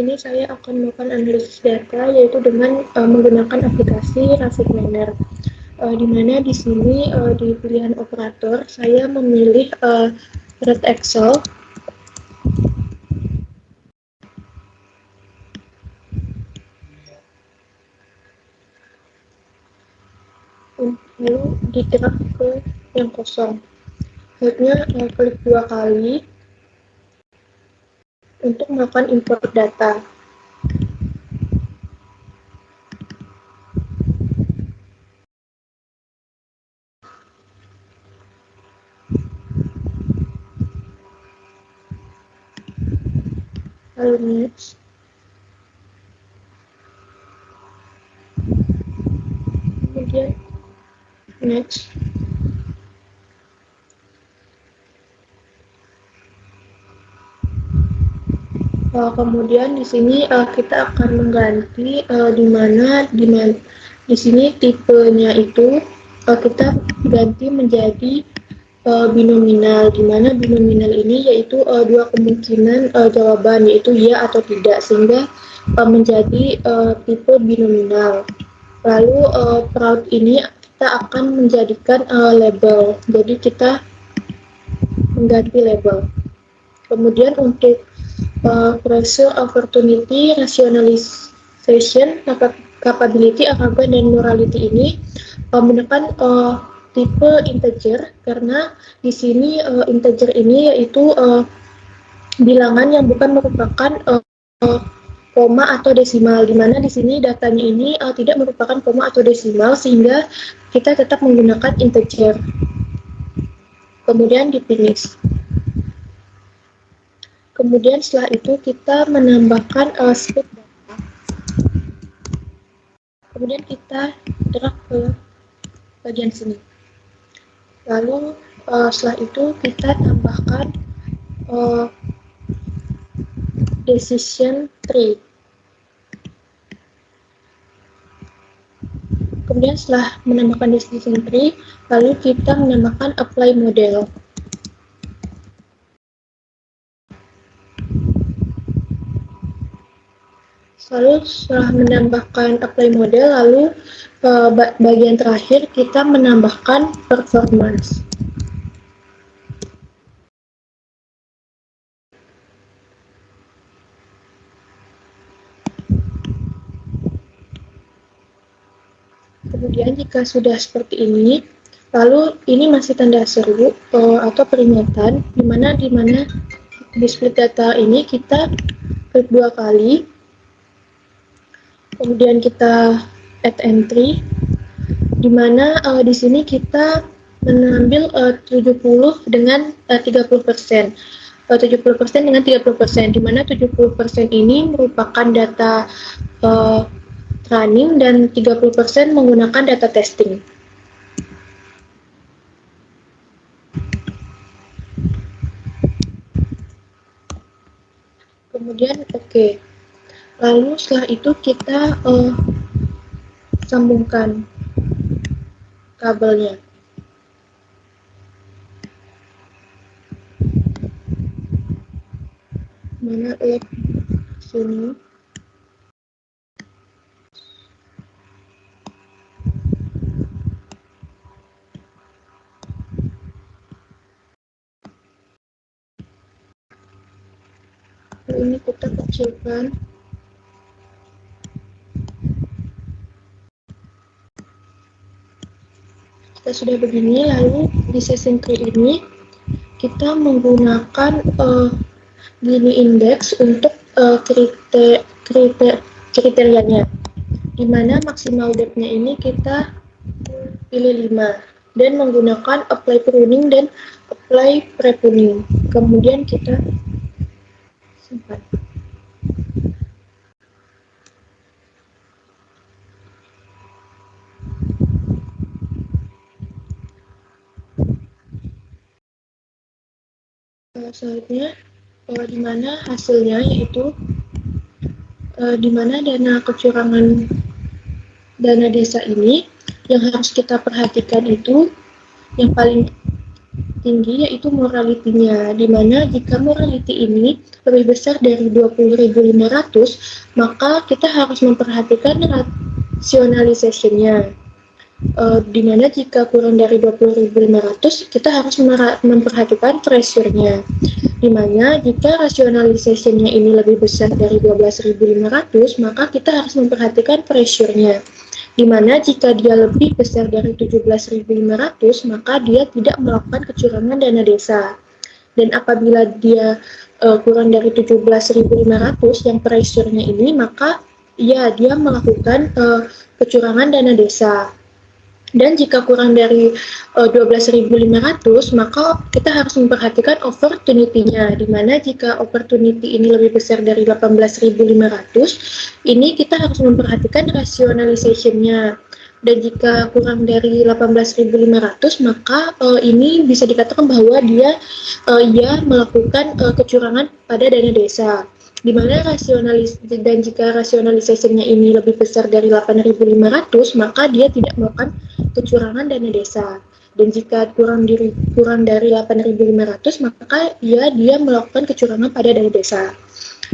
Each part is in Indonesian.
sini saya akan melakukan analisis data yaitu dengan menggunakan aplikasi Raffic Miner. Di mana di sini di pilihan operator saya memilih Red Excel. Lalu digerak ke yang kosong. Hanya klik 2 kali untuk melakukan import data. Lalu next. Kemudian next. Kemudian di sini kita akan mengganti di sini tipenya itu kita ganti menjadi binominal, di mana binominal ini yaitu dua kemungkinan jawaban, yaitu ya atau tidak, sehingga menjadi tipe binominal. Lalu proud ini kita akan menjadikan label, jadi kita mengganti label. Kemudian untuk pressure, opportunity, rationalization, capability, arrogance, dan morality ini menekan tipe integer, karena di sini integer ini yaitu bilangan yang bukan merupakan koma atau desimal, di mana di sini datanya ini tidak merupakan koma atau desimal, sehingga kita tetap menggunakan integer. Kemudian di finish. Kemudian setelah itu kita menambahkan split data. Kemudian kita drag ke bagian sini. Lalu setelah itu kita tambahkan decision tree. Kemudian setelah menambahkan decision tree, lalu kita menambahkan apply model. Lalu setelah menambahkan apply model, lalu bagian terakhir kita menambahkan performance. Kemudian jika sudah seperti ini, lalu ini masih tanda seru atau peringatan, di mana di split data ini kita klik 2 kali. Kemudian kita add entry, di mana di sini kita mengambil 70 dengan 30%. 70% dengan 30%, di mana 70% ini merupakan data running dan 30% menggunakan data testing. Kemudian oke. Lalu setelah itu kita sambungkan kabelnya. Mana sini. Ini kita kecilkan. Kita sudah begini, lalu di session tree ini kita menggunakan Gini index untuk kriterianya, di mana maksimal depth-nya ini kita pilih 5 dan menggunakan apply pruning dan apply pre-pruning. Kemudian kita simpan. Selanjutnya di mana hasilnya yaitu di mana dana kecurangan dana desa ini yang harus kita perhatikan itu yang paling tinggi yaitu morality-nya, di mana jika morality ini lebih besar dari 20.500, maka kita harus memperhatikan rationalization-nya. Di mana jika kurang dari 20.500, kita harus memperhatikan pressure-nya. Di mana jika rationalization-nya ini lebih besar dari 12.500, maka kita harus memperhatikan pressure-nya. Di mana jika dia lebih besar dari 17.500, maka dia tidak melakukan kecurangan dana desa. Dan apabila dia kurang dari 17.500 yang pressure-nya ini, maka ya dia melakukan kecurangan dana desa. Dan jika kurang dari 12.500, maka kita harus memperhatikan opportunity-nya, di mana jika opportunity ini lebih besar dari 18.500, ini kita harus memperhatikan rationalization-nya. Dan jika kurang dari 18.500, maka ini bisa dikatakan bahwa dia melakukan kecurangan pada dana desa. Di mana dan jika rationalisasinya ini lebih besar dari 8.500, maka dia tidak melakukan kecurangan dana desa. Dan jika kurang dari 8.500, maka dia melakukan kecurangan pada dana desa.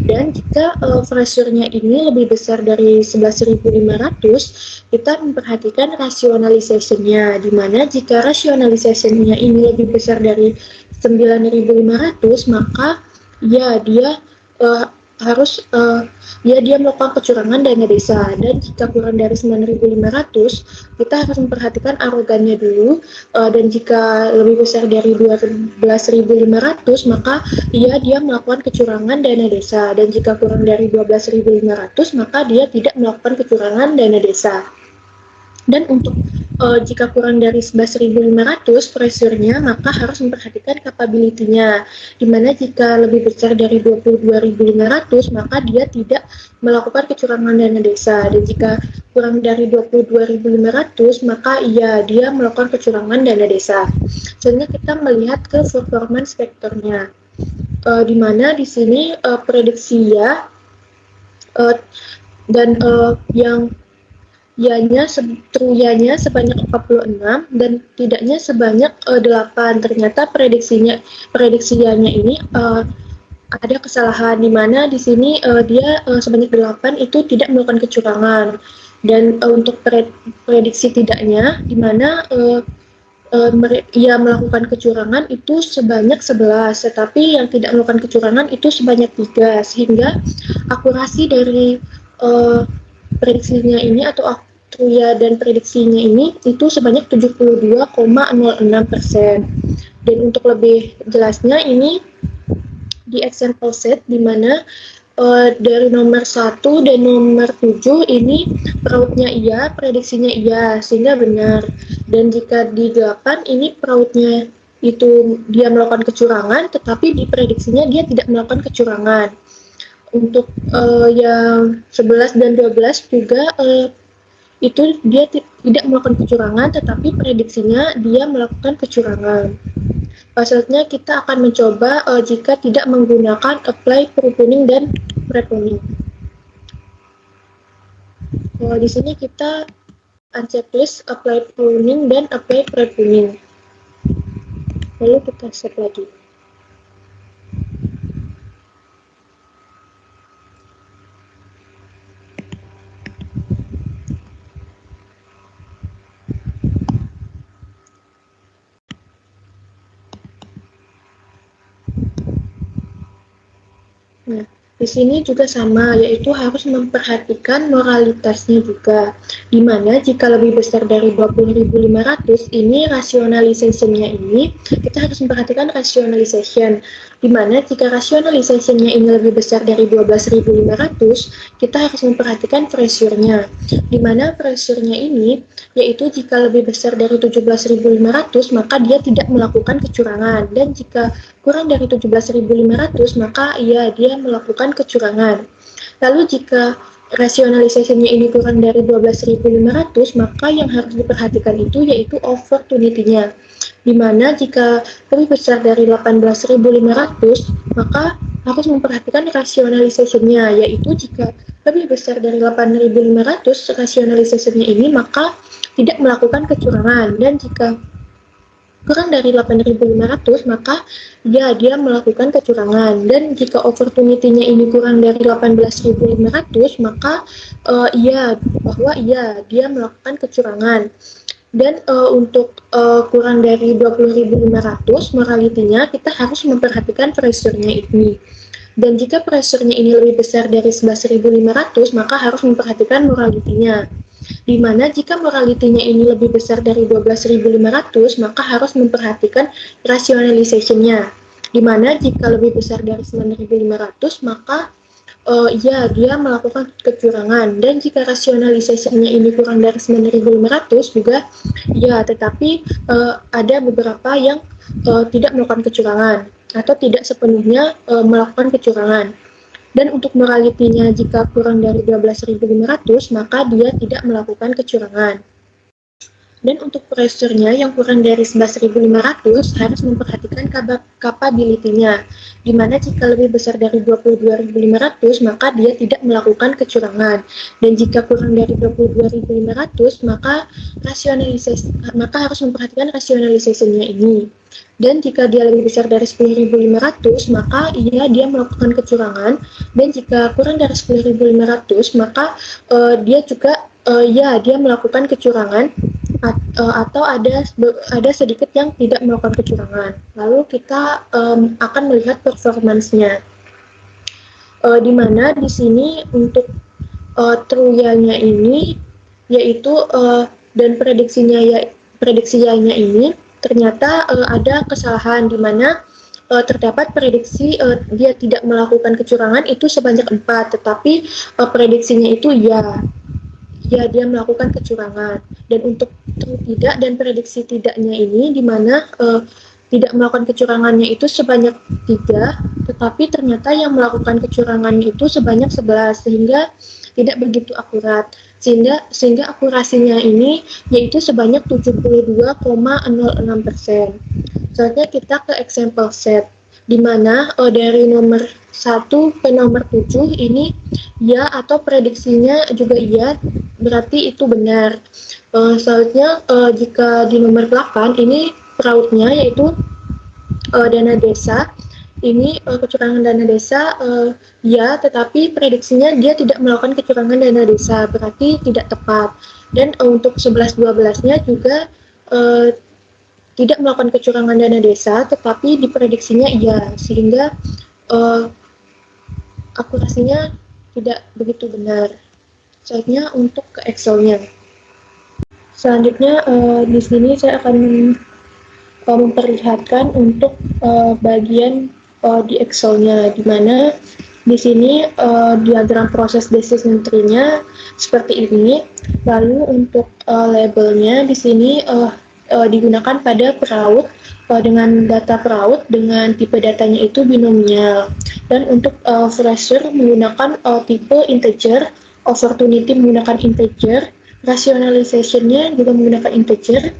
Dan jika pressure-nya ini lebih besar dari 11.500, kita memperhatikan rationalization-nya, di mana jika rationalization-nya ini lebih besar dari 9.500, maka ya dia dia melakukan kecurangan dana desa. Dan jika kurang dari 9.500, kita harus memperhatikan arogannya dulu, dan jika lebih besar dari 12.500, maka dia melakukan kecurangan dana desa. Dan jika kurang dari 12.500, maka dia tidak melakukan kecurangan dana desa. Dan untuk jika kurang dari 11.500 pressure-nya, maka harus memperhatikan capability-nya, dimana jika lebih besar dari 22.500, maka dia tidak melakukan kecurangan dana desa. Dan jika kurang dari 22.500, maka dia melakukan kecurangan dana desa. Selanjutnya kita melihat ke performance factor-nya, dimana di sini prediksi dan yang true-nya sebanyak 46 dan tidaknya sebanyak 8. Ternyata prediksinya ini ada kesalahan, di mana di sini dia sebanyak 8 itu tidak melakukan kecurangan. Dan untuk prediksi tidaknya, di mana ia melakukan kecurangan itu sebanyak 11, tetapi yang tidak melakukan kecurangan itu sebanyak 3, sehingga akurasi dari prediksinya ini atau dan prediksinya ini itu sebanyak 72,06%. Dan untuk lebih jelasnya ini di example set, di mana dari nomor 1 dan nomor 7 ini prautnya iya, prediksinya iya, sehingga benar. Dan jika di 8 ini prautnya itu dia melakukan kecurangan, tetapi di prediksinya dia tidak melakukan kecurangan. Untuk yang 11 dan 12 juga itu dia tidak melakukan kecurangan, tetapi prediksinya dia melakukan kecurangan. Selanjutnya kita akan mencoba jika tidak menggunakan apply, pre-pruning, dan pre-pruning. Di sini kita unchecklist apply pruning dan apply pre-pruning. Lalu kita save lagi. Nah, di sini juga sama, yaitu harus memperhatikan moralitasnya juga. Dimana jika lebih besar dari 20.500, ini rationalization-nya ini, kita harus memperhatikan rationalization. Dimana jika rationalization-nya ini lebih besar dari 12.500, kita harus memperhatikan pressure-nya. Dimana pressure-nya ini, yaitu jika lebih besar dari 17.500, maka dia tidak melakukan kecurangan. Dan jika kurang dari 17.500, maka dia melakukan kecurangan. Lalu jika rationalization-nya ini kurang dari 12.500, maka yang harus diperhatikan itu yaitu opportunity-nya. Dimana jika lebih besar dari 18.500, maka harus memperhatikan rationalization-nya, yaitu jika lebih besar dari 8.500 rationalization-nya ini, maka tidak melakukan kecurangan. Dan jika kurang dari 8.500, maka ya dia melakukan kecurangan. Dan jika opportunity-nya ini kurang dari 18.500, maka bahwa dia melakukan kecurangan. Dan untuk kurang dari 20.500, morality-nya kita harus memperhatikan pressure-nya ini. Dan jika pressure-nya ini lebih besar dari 11.500, maka harus memperhatikan morality-nya. Di mana jika morality-nya ini lebih besar dari 12.500, maka harus memperhatikan rationalization-nya. Di mana jika lebih besar dari 9.500, maka dia melakukan kecurangan. Dan jika rationalization-nya ini kurang dari 9.500 juga, tetapi ada beberapa yang tidak melakukan kecurangan atau tidak sepenuhnya melakukan kecurangan. Dan untuk morality-nya jika kurang dari 12.500, maka dia tidak melakukan kecurangan. Dan untuk pressure-nya yang kurang dari 11.500 harus memperhatikan capability-nya, di mana jika lebih besar dari 22.500 maka dia tidak melakukan kecurangan. Dan jika kurang dari 22.500 maka harus memperhatikan rationalization-nya ini. Dan jika dia lebih besar dari 10.500 maka dia melakukan kecurangan. Dan jika kurang dari 10.500 maka dia juga dia melakukan kecurangan, atau ada sedikit yang tidak melakukan kecurangan. Lalu kita akan melihat performance-nya, di mana di sini untuk true-nya ini yaitu dan prediksinya ini ternyata ada kesalahan, di mana terdapat prediksi dia tidak melakukan kecurangan itu sebanyak 4, tetapi prediksinya itu dia melakukan kecurangan. Dan untuk tidak dan prediksi tidaknya ini, di mana tidak melakukan kecurangannya itu sebanyak 3, tetapi ternyata yang melakukan kecurangannya itu sebanyak 11, sehingga tidak begitu akurat. Sehingga akurasinya ini yaitu sebanyak 72,06%. Selanjutnya kita ke example set, di mana dari nomor 1 ke nomor 7 ini ya atau prediksinya juga iya, berarti itu benar. Selanjutnya jika di nomor 8 ini fraudnya yaitu dana desa. Ini kecurangan dana desa ya, tetapi prediksinya dia tidak melakukan kecurangan dana desa, berarti tidak tepat. Dan untuk 11-12-nya juga tidak melakukan kecurangan dana desa, tetapi diprediksinya iya, sehingga akurasinya tidak begitu benar. Selanjutnya untuk ke Excel-nya. Selanjutnya di sini saya akan memperlihatkan untuk bagian di Excel-nya, di mana di sini diagram proses decision tree-nya seperti ini. Lalu untuk labelnya di sini digunakan pada fraud dengan data fraud dengan tipe datanya itu binomial. Dan untuk pressure menggunakan tipe integer, opportunity menggunakan integer, rationalization-nya juga menggunakan integer,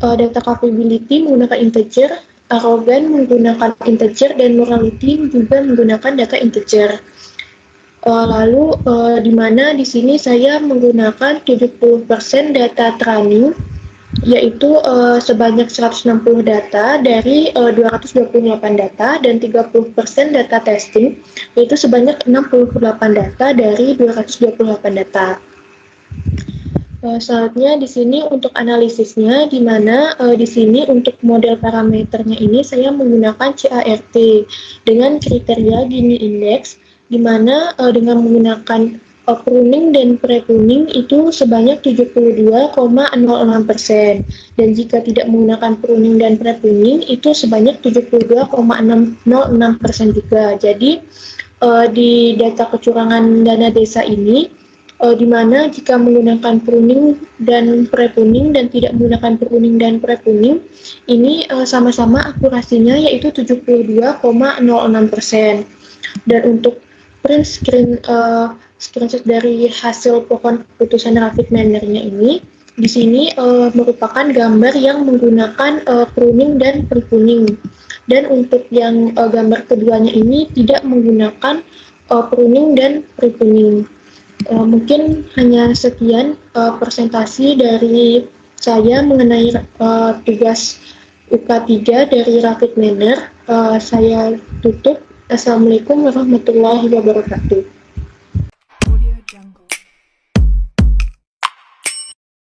data capability menggunakan integer, arrogant menggunakan integer, dan morality juga menggunakan data integer. Lalu di mana di sini saya menggunakan 70% data training, yaitu sebanyak 160 data dari 228 data, dan 30% data testing, yaitu sebanyak 68 data dari 228 data. Selanjutnya di sini untuk analisisnya, di mana di sini untuk model parameternya ini saya menggunakan CART dengan kriteria Gini Index, di mana dengan menggunakan pruning dan pre-pruning itu sebanyak 72,06%, dan jika tidak menggunakan pruning dan pre-pruning itu sebanyak 72,06% juga. Jadi di data kecurangan dana desa ini, di mana jika menggunakan pruning dan pre-pruning dan tidak menggunakan pruning dan pre-pruning ini sama-sama akurasinya yaitu 72,06%. Dan untuk print screenshot dari hasil pokok keputusan Raffic Manner-nya ini, di sini merupakan gambar yang menggunakan pruning dan pre-pruning. Dan untuk yang gambar keduanya ini tidak menggunakan pruning dan pre-pruning. Mungkin hanya sekian presentasi dari saya mengenai tugas UK3 dari Rapid Manner. Saya tutup. Assalamualaikum warahmatullahi wabarakatuh.